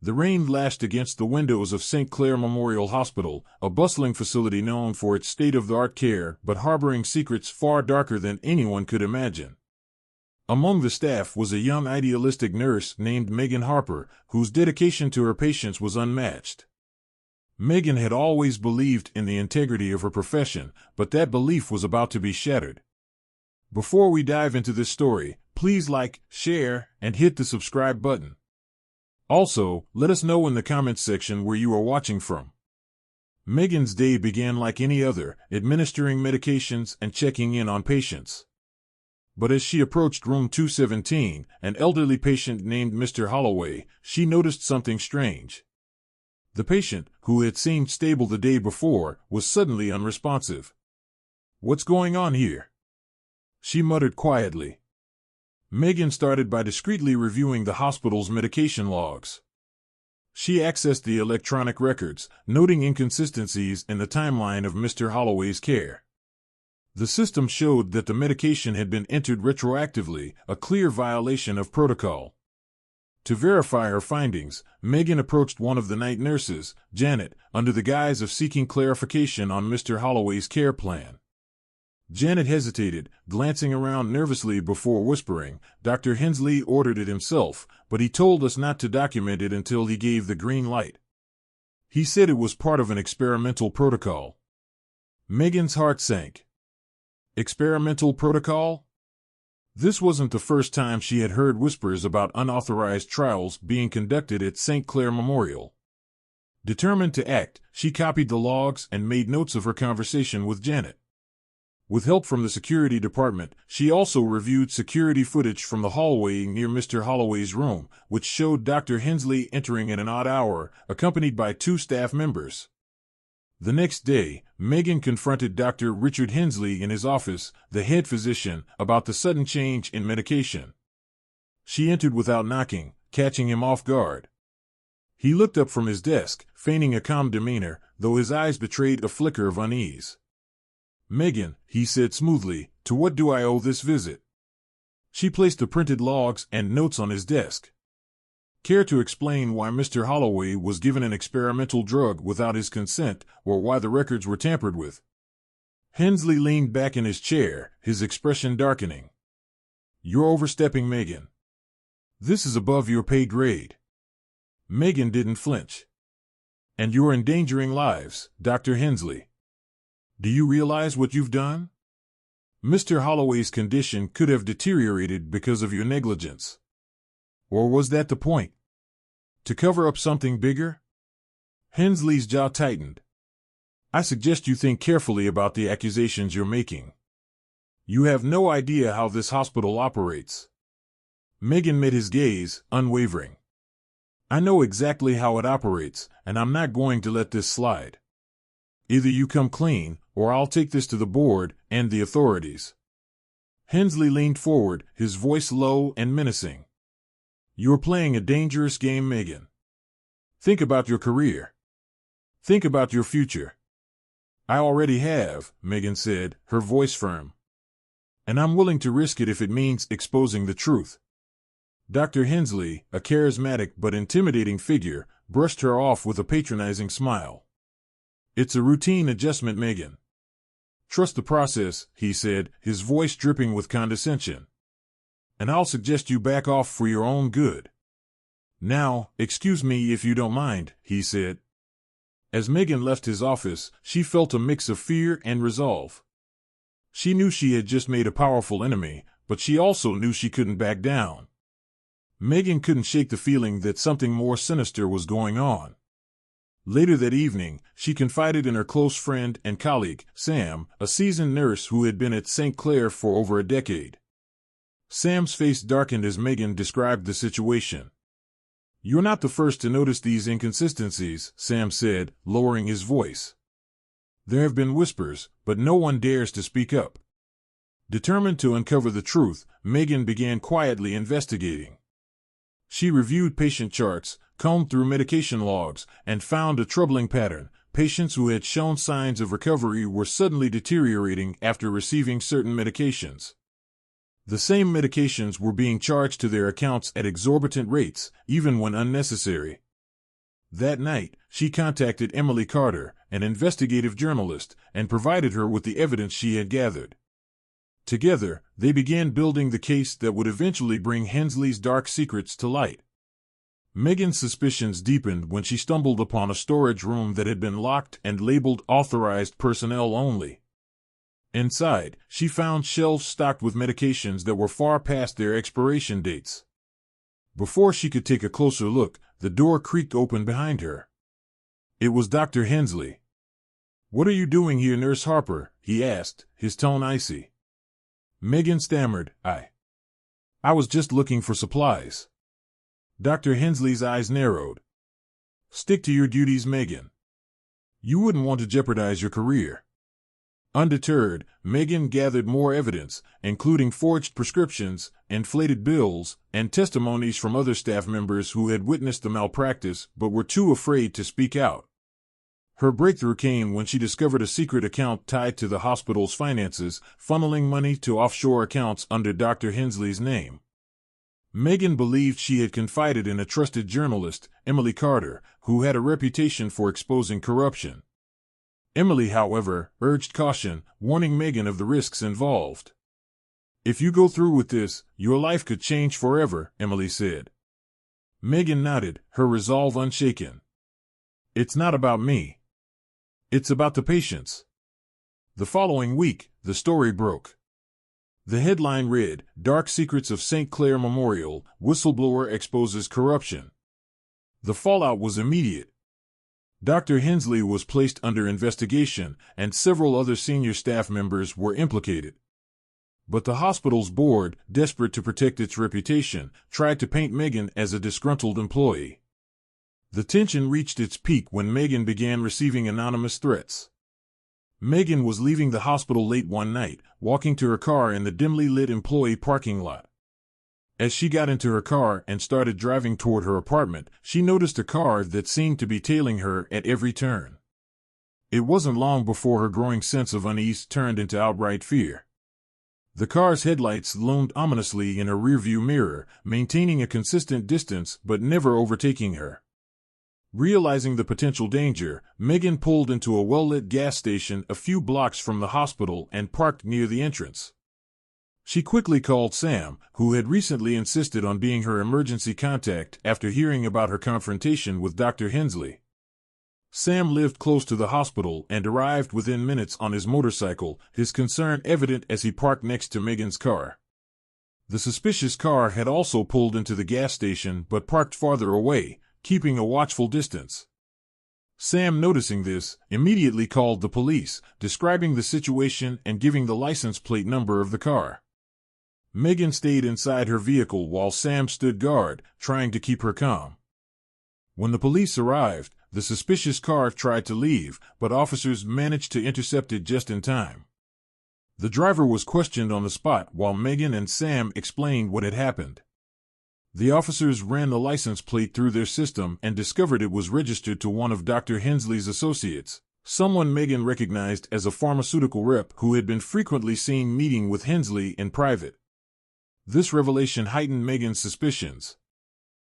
The rain lashed against the windows of St. Clair Memorial Hospital, a bustling facility known for its state-of-the-art care but harboring secrets far darker than anyone could imagine. Among the staff was a young idealistic nurse named Megan Harper, whose dedication to her patients was unmatched. Megan had always believed in the integrity of her profession, but that belief was about to be shattered. Before we dive into this story, please like, share, and hit the subscribe button. Also, let us know in the comments section where you are watching from. Megan's day began like any other, administering medications and checking in on patients. But as she approached room 217, an elderly patient named Mr. Holloway, she noticed something strange. The patient, who had seemed stable the day before, was suddenly unresponsive. "What's going on here?" she muttered quietly. Megan started by discreetly reviewing the hospital's medication logs. She accessed the electronic records, noting inconsistencies in the timeline of Mr. Holloway's care. The system showed that the medication had been entered retroactively, a clear violation of protocol. To verify her findings, Megan approached one of the night nurses, Janet, under the guise of seeking clarification on Mr. Holloway's care plan. Janet hesitated, glancing around nervously before whispering, "Dr. Hensley ordered it himself, but he told us not to document it until he gave the green light. He said it was part of an experimental protocol." Megan's heart sank. Experimental protocol? This wasn't the first time she had heard whispers about unauthorized trials being conducted at St. Clair Memorial. Determined to act, she copied the logs and made notes of her conversation with Janet. With help from the security department, she also reviewed security footage from the hallway near Mr. Holloway's room, which showed Dr. Hensley entering at an odd hour, accompanied by 2 staff members. The next day, Megan confronted Dr. Richard Hensley in his office, the head physician, about the sudden change in medication. She entered without knocking, catching him off guard. He looked up from his desk, feigning a calm demeanor, though his eyes betrayed a flicker of unease. "Megan," he said smoothly, "to what do I owe this visit?" She placed the printed logs and notes on his desk. "Care to explain why Mr. Holloway was given an experimental drug without his consent, or why the records were tampered with?" Hensley leaned back in his chair, his expression darkening. "You're overstepping, Megan. This is above your pay grade." Megan didn't flinch. "And you're endangering lives, Dr. Hensley. Do you realize what you've done? Mr. Holloway's condition could have deteriorated because of your negligence. Or was that the point? To cover up something bigger?" Hensley's jaw tightened. "I suggest you think carefully about the accusations you're making. You have no idea how this hospital operates." Megan met his gaze, unwavering. "I know exactly how it operates, and I'm not going to let this slide. Either you come clean, or I'll take this to the board and the authorities." Hensley leaned forward, his voice low and menacing. "You're playing a dangerous game, Megan. Think about your career. Think about your future." "I already have," Megan said, her voice firm. "And I'm willing to risk it if it means exposing the truth." Dr. Hensley, a charismatic but intimidating figure, brushed her off with a patronizing smile. "It's a routine adjustment, Megan. Trust the process," he said, his voice dripping with condescension. "And I'll suggest you back off for your own good." "Now, excuse me if you don't mind," he said. As Megan left his office, she felt a mix of fear and resolve. She knew she had just made a powerful enemy, but she also knew she couldn't back down. Megan couldn't shake the feeling that something more sinister was going on. Later that evening, she confided in her close friend and colleague, Sam, a seasoned nurse who had been at St. Clair for over a decade. Sam's face darkened as Megan described the situation. "You're not the first to notice these inconsistencies," Sam said, lowering his voice. "There have been whispers, but no one dares to speak up." Determined to uncover the truth, Megan began quietly investigating. She reviewed patient charts, combed through medication logs, and found a troubling pattern. Patients who had shown signs of recovery were suddenly deteriorating after receiving certain medications. The same medications were being charged to their accounts at exorbitant rates, even when unnecessary. That night, she contacted Emily Carter, an investigative journalist, and provided her with the evidence she had gathered. Together, they began building the case that would eventually bring Hensley's dark secrets to light. Megan's suspicions deepened when she stumbled upon a storage room that had been locked and labeled "Authorized Personnel Only." Inside, she found shelves stocked with medications that were far past their expiration dates. Before she could take a closer look, the door creaked open behind her. It was Dr. Hensley. "What are you doing here, Nurse Harper?" he asked, his tone icy. Megan stammered, I was just looking for supplies." Dr. Hensley's eyes narrowed. "Stick to your duties, Megan. You wouldn't want to jeopardize your career." Undeterred, Megan gathered more evidence, including forged prescriptions, inflated bills, and testimonies from other staff members who had witnessed the malpractice but were too afraid to speak out. Her breakthrough came when she discovered a secret account tied to the hospital's finances, funneling money to offshore accounts under Dr. Hensley's name. Megan believed she had confided in a trusted journalist, Emily Carter, who had a reputation for exposing corruption. Emily, however, urged caution, warning Megan of the risks involved. "If you go through with this, your life could change forever," Emily said. Megan nodded, her resolve unshaken. "It's not about me. It's about the patients." The following week, the story broke. The headline read, "Dark Secrets of St. Clair Memorial, Whistleblower Exposes Corruption." The fallout was immediate. Dr. Hensley was placed under investigation, and several other senior staff members were implicated. But the hospital's board, desperate to protect its reputation, tried to paint Megan as a disgruntled employee. The tension reached its peak when Megan began receiving anonymous threats. Megan was leaving the hospital late one night, walking to her car in the dimly lit employee parking lot. As she got into her car and started driving toward her apartment, she noticed a car that seemed to be tailing her at every turn. It wasn't long before her growing sense of unease turned into outright fear. The car's headlights loomed ominously in her rearview mirror, maintaining a consistent distance but never overtaking her. Realizing the potential danger, Megan pulled into a well-lit gas station a few blocks from the hospital and parked near the entrance. She quickly called Sam, who had recently insisted on being her emergency contact after hearing about her confrontation with Dr. Hensley. Sam lived close to the hospital and arrived within minutes on his motorcycle, his concern evident as he parked next to Megan's car. The suspicious car had also pulled into the gas station but parked farther away, keeping a watchful distance. Sam, noticing this, immediately called the police, describing the situation and giving the license plate number of the car. Megan stayed inside her vehicle while Sam stood guard, trying to keep her calm. When the police arrived, the suspicious car tried to leave, but officers managed to intercept it just in time. The driver was questioned on the spot while Megan and Sam explained what had happened. The officers ran the license plate through their system and discovered it was registered to one of Dr. Hensley's associates, someone Megan recognized as a pharmaceutical rep who had been frequently seen meeting with Hensley in private. This revelation heightened Megan's suspicions.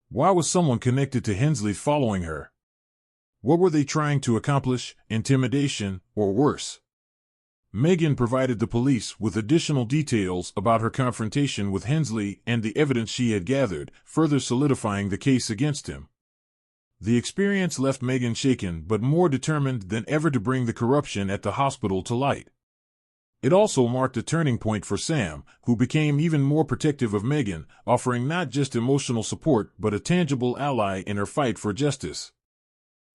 Why was someone connected to Hensley following her? What were they trying to accomplish, intimidation, or worse? Megan provided the police with additional details about her confrontation with Hensley and the evidence she had gathered, further solidifying the case against him. The experience left Megan shaken but more determined than ever to bring the corruption at the hospital to light. It also marked a turning point for Sam, who became even more protective of Megan, offering not just emotional support but a tangible ally in her fight for justice.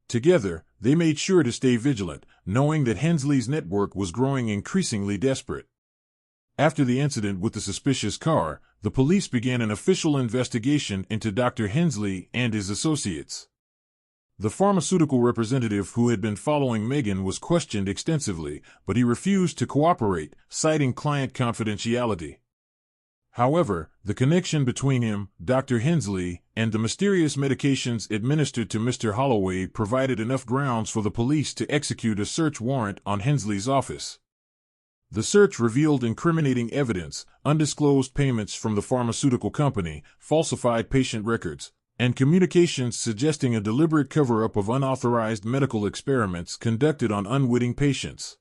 Together, they made sure to stay vigilant, knowing that Hensley's network was growing increasingly desperate. After the incident with the suspicious car, the police began an official investigation into Dr. Hensley and his associates. The pharmaceutical representative who had been following Megan was questioned extensively, but he refused to cooperate, citing client confidentiality. However, the connection between him, Dr. Hensley, and the mysterious medications administered to Mr. Holloway provided enough grounds for the police to execute a search warrant on Hensley's office. The search revealed incriminating evidence, undisclosed payments from the pharmaceutical company, falsified patient records, and communications suggesting a deliberate cover-up of unauthorized medical experiments conducted on unwitting patients.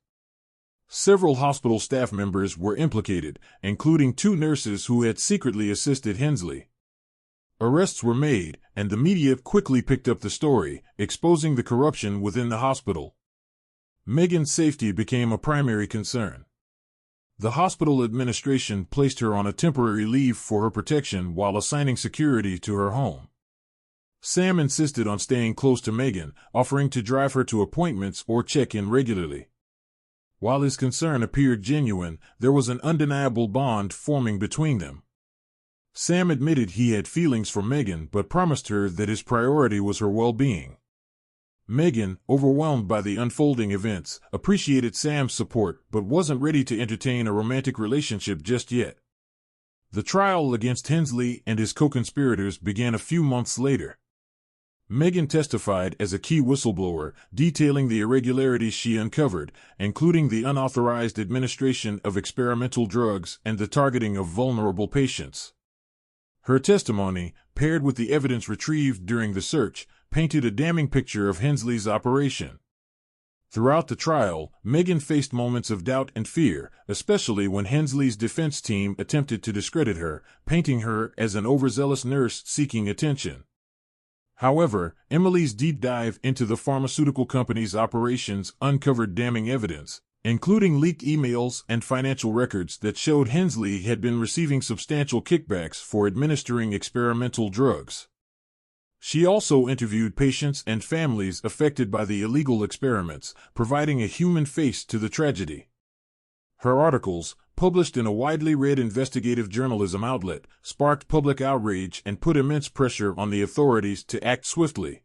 Several hospital staff members were implicated, including 2 nurses who had secretly assisted Hensley. Arrests were made, and the media quickly picked up the story, exposing the corruption within the hospital. Megan's safety became a primary concern. The hospital administration placed her on a temporary leave for her protection while assigning security to her home. Sam insisted on staying close to Megan, offering to drive her to appointments or check in regularly. While his concern appeared genuine, there was an undeniable bond forming between them. Sam admitted he had feelings for Megan but promised her that his priority was her well-being. Megan, overwhelmed by the unfolding events, appreciated Sam's support but wasn't ready to entertain a romantic relationship just yet. The trial against Hensley and his co-conspirators began a few months later. Megan testified as a key whistleblower, detailing the irregularities she uncovered, including the unauthorized administration of experimental drugs and the targeting of vulnerable patients. Her testimony, paired with the evidence retrieved during the search, painted a damning picture of Hensley's operation. Throughout the trial, Megan faced moments of doubt and fear, especially when Hensley's defense team attempted to discredit her, painting her as an overzealous nurse seeking attention. However, Emily's deep dive into the pharmaceutical company's operations uncovered damning evidence, including leaked emails and financial records that showed Hensley had been receiving substantial kickbacks for administering experimental drugs. She also interviewed patients and families affected by the illegal experiments, providing a human face to the tragedy. Her articles, published in a widely read investigative journalism outlet, sparked public outrage and put immense pressure on the authorities to act swiftly.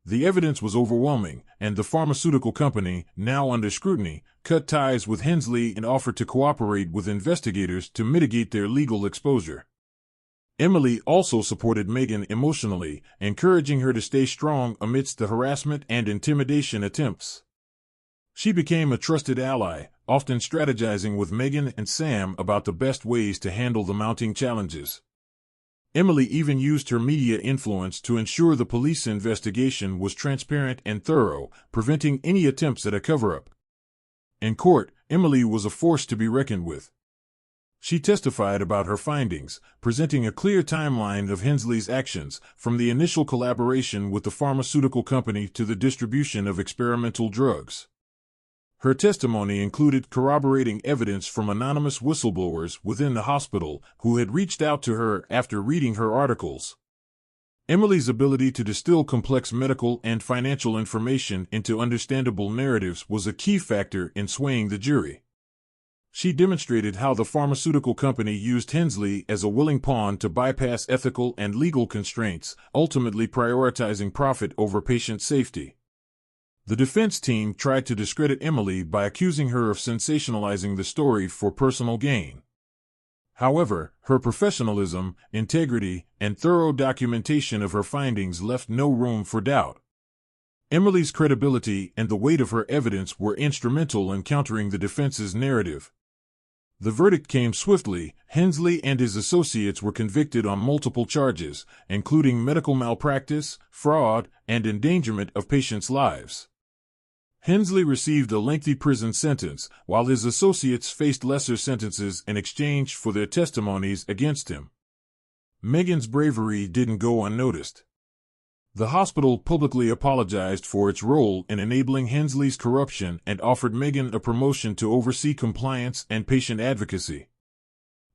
The evidence was overwhelming, and the pharmaceutical company, now under scrutiny, cut ties with Hensley and offered to cooperate with investigators to mitigate their legal exposure. Emily also supported Megan emotionally, encouraging her to stay strong amidst the harassment and intimidation attempts. She became a trusted ally, often strategizing with Megan and Sam about the best ways to handle the mounting challenges. Emily even used her media influence to ensure the police investigation was transparent and thorough, preventing any attempts at a cover-up. In court, Emily was a force to be reckoned with. She testified about her findings, presenting a clear timeline of Hensley's actions, from the initial collaboration with the pharmaceutical company to the distribution of experimental drugs. Her testimony included corroborating evidence from anonymous whistleblowers within the hospital who had reached out to her after reading her articles. Emily's ability to distill complex medical and financial information into understandable narratives was a key factor in swaying the jury. She demonstrated how the pharmaceutical company used Hensley as a willing pawn to bypass ethical and legal constraints, ultimately prioritizing profit over patient safety. The defense team tried to discredit Emily by accusing her of sensationalizing the story for personal gain. However, her professionalism, integrity, and thorough documentation of her findings left no room for doubt. Emily's credibility and the weight of her evidence were instrumental in countering the defense's narrative. The verdict came swiftly. Hensley and his associates were convicted on multiple charges, including medical malpractice, fraud, and endangerment of patients' lives. Hensley received a lengthy prison sentence, while his associates faced lesser sentences in exchange for their testimonies against him. Megan's bravery didn't go unnoticed. The hospital publicly apologized for its role in enabling Hensley's corruption and offered Megan a promotion to oversee compliance and patient advocacy.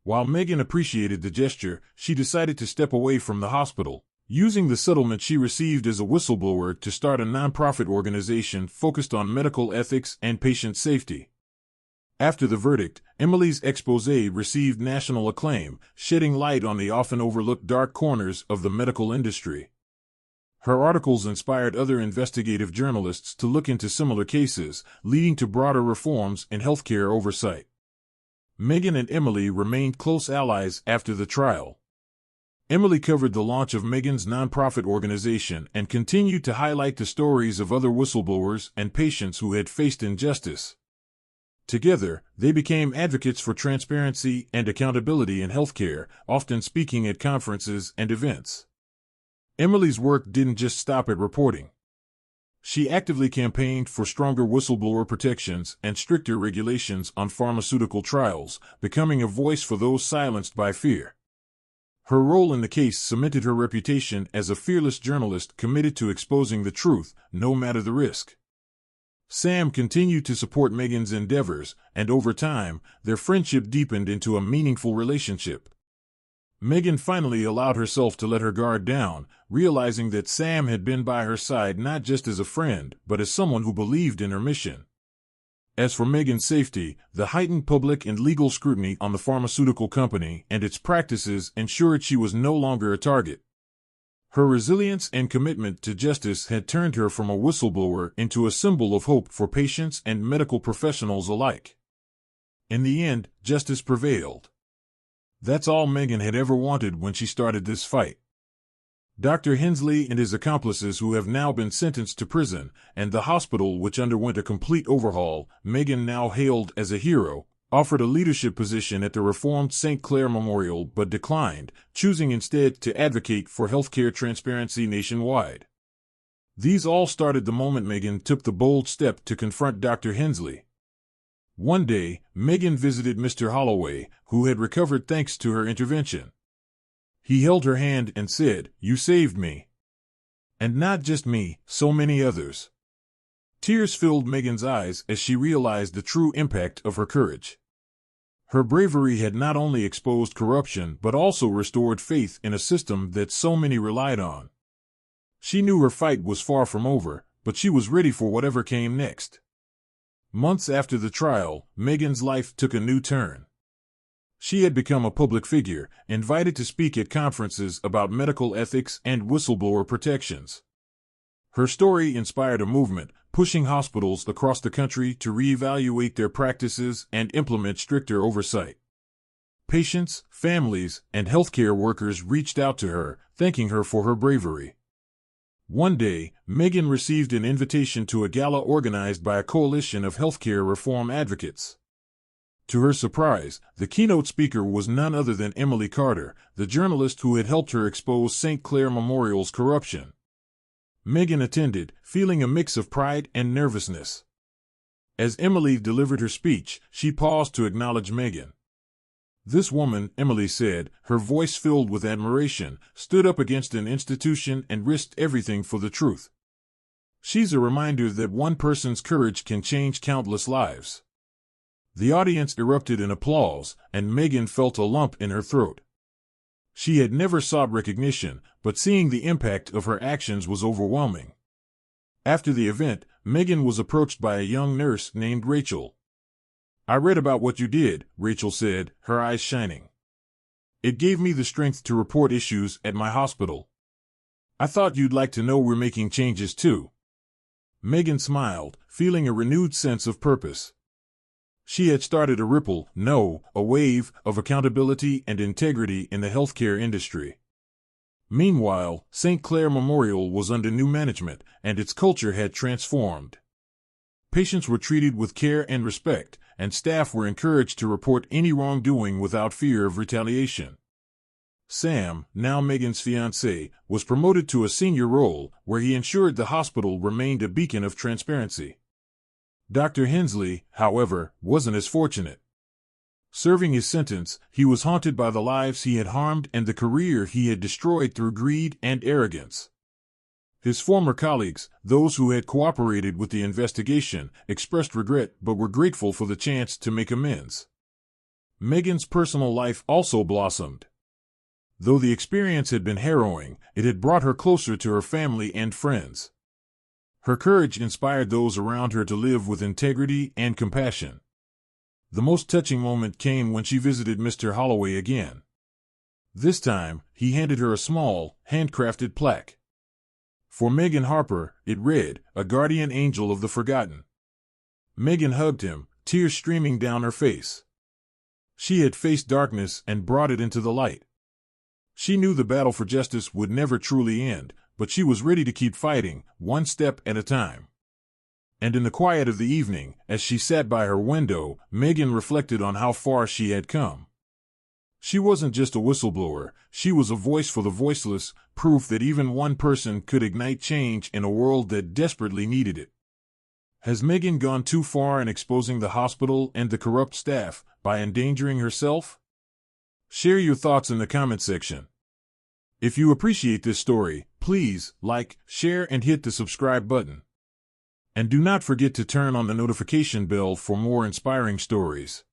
While Megan appreciated the gesture, she decided to step away from the hospital, using the settlement she received as a whistleblower to start a nonprofit organization focused on medical ethics and patient safety. After the verdict, Emily's exposé received national acclaim, shedding light on the often overlooked dark corners of the medical industry. Her articles inspired other investigative journalists to look into similar cases, leading to broader reforms in healthcare oversight. Megan and Emily remained close allies after the trial. Emily covered the launch of Megan's nonprofit organization and continued to highlight the stories of other whistleblowers and patients who had faced injustice. Together, they became advocates for transparency and accountability in healthcare, often speaking at conferences and events. Emily's work didn't just stop at reporting. She actively campaigned for stronger whistleblower protections and stricter regulations on pharmaceutical trials, becoming a voice for those silenced by fear. Her role in the case cemented her reputation as a fearless journalist committed to exposing the truth, no matter the risk. Sam continued to support Megan's endeavors, and over time, their friendship deepened into a meaningful relationship. Megan finally allowed herself to let her guard down, realizing that Sam had been by her side not just as a friend, but as someone who believed in her mission. As for Megan's safety, the heightened public and legal scrutiny on the pharmaceutical company and its practices ensured she was no longer a target. Her resilience and commitment to justice had turned her from a whistleblower into a symbol of hope for patients and medical professionals alike. In the end, justice prevailed. That's all Megan had ever wanted when she started this fight. Dr. Hensley and his accomplices, who have now been sentenced to prison, and the hospital which underwent a complete overhaul, Megan now hailed as a hero, offered a leadership position at the reformed St. Clair Memorial but declined, choosing instead to advocate for healthcare transparency nationwide. These all started the moment Megan took the bold step to confront Dr. Hensley. One day, Megan visited Mr. Holloway, who had recovered thanks to her intervention. He held her hand and said, "You saved me. And not just me, so many others." Tears filled Megan's eyes as she realized the true impact of her courage. Her bravery had not only exposed corruption but also restored faith in a system that so many relied on. She knew her fight was far from over, but she was ready for whatever came next. Months after the trial, Megan's life took a new turn. She had become a public figure, invited to speak at conferences about medical ethics and whistleblower protections. Her story inspired a movement, pushing hospitals across the country to reevaluate their practices and implement stricter oversight. Patients, families, and healthcare workers reached out to her, thanking her for her bravery. One day, Megan received an invitation to a gala organized by a coalition of healthcare reform advocates. To her surprise, the keynote speaker was none other than Emily Carter, the journalist who had helped her expose St. Clair Memorial's corruption. Megan attended, feeling a mix of pride and nervousness. As Emily delivered her speech, she paused to acknowledge Megan. This woman, Emily said, her voice filled with admiration, stood up against an institution and risked everything for the truth. She's a reminder that one person's courage can change countless lives. The audience erupted in applause, and Megan felt a lump in her throat. She had never sought recognition, but seeing the impact of her actions was overwhelming. After the event, Megan was approached by a young nurse named Rachel. "I read about what you did," Rachel said, her eyes shining. "It gave me the strength to report issues at my hospital. I thought you'd like to know we're making changes too." Megan smiled, feeling a renewed sense of purpose. She had started a ripple, no, a wave, of accountability and integrity in the healthcare industry. Meanwhile, St. Clair Memorial was under new management, and its culture had transformed. Patients were treated with care and respect, and staff were encouraged to report any wrongdoing without fear of retaliation. Sam, now Megan's fiancé, was promoted to a senior role, where he ensured the hospital remained a beacon of transparency. Dr. Hensley, however, wasn't as fortunate. Serving his sentence, he was haunted by the lives he had harmed and the career he had destroyed through greed and arrogance. His former colleagues, those who had cooperated with the investigation, expressed regret but were grateful for the chance to make amends. Megan's personal life also blossomed. Though the experience had been harrowing, it had brought her closer to her family and friends. Her courage inspired those around her to live with integrity and compassion. The most touching moment came when she visited Mr. Holloway again. This time, he handed her a small, handcrafted plaque. For Megan Harper, it read, "A guardian angel of the forgotten." Megan hugged him, tears streaming down her face. She had faced darkness and brought it into the light. She knew the battle for justice would never truly end, but she was ready to keep fighting, one step at a time. And in the quiet of the evening, as she sat by her window, Megan reflected on how far she had come. She wasn't just a whistleblower, she was a voice for the voiceless, proof that even one person could ignite change in a world that desperately needed it. Has Megan gone too far in exposing the hospital and the corrupt staff by endangering herself? Share your thoughts in the comment section. If you appreciate this story, please like, share, and hit the subscribe button. And do not forget to turn on the notification bell for more inspiring stories.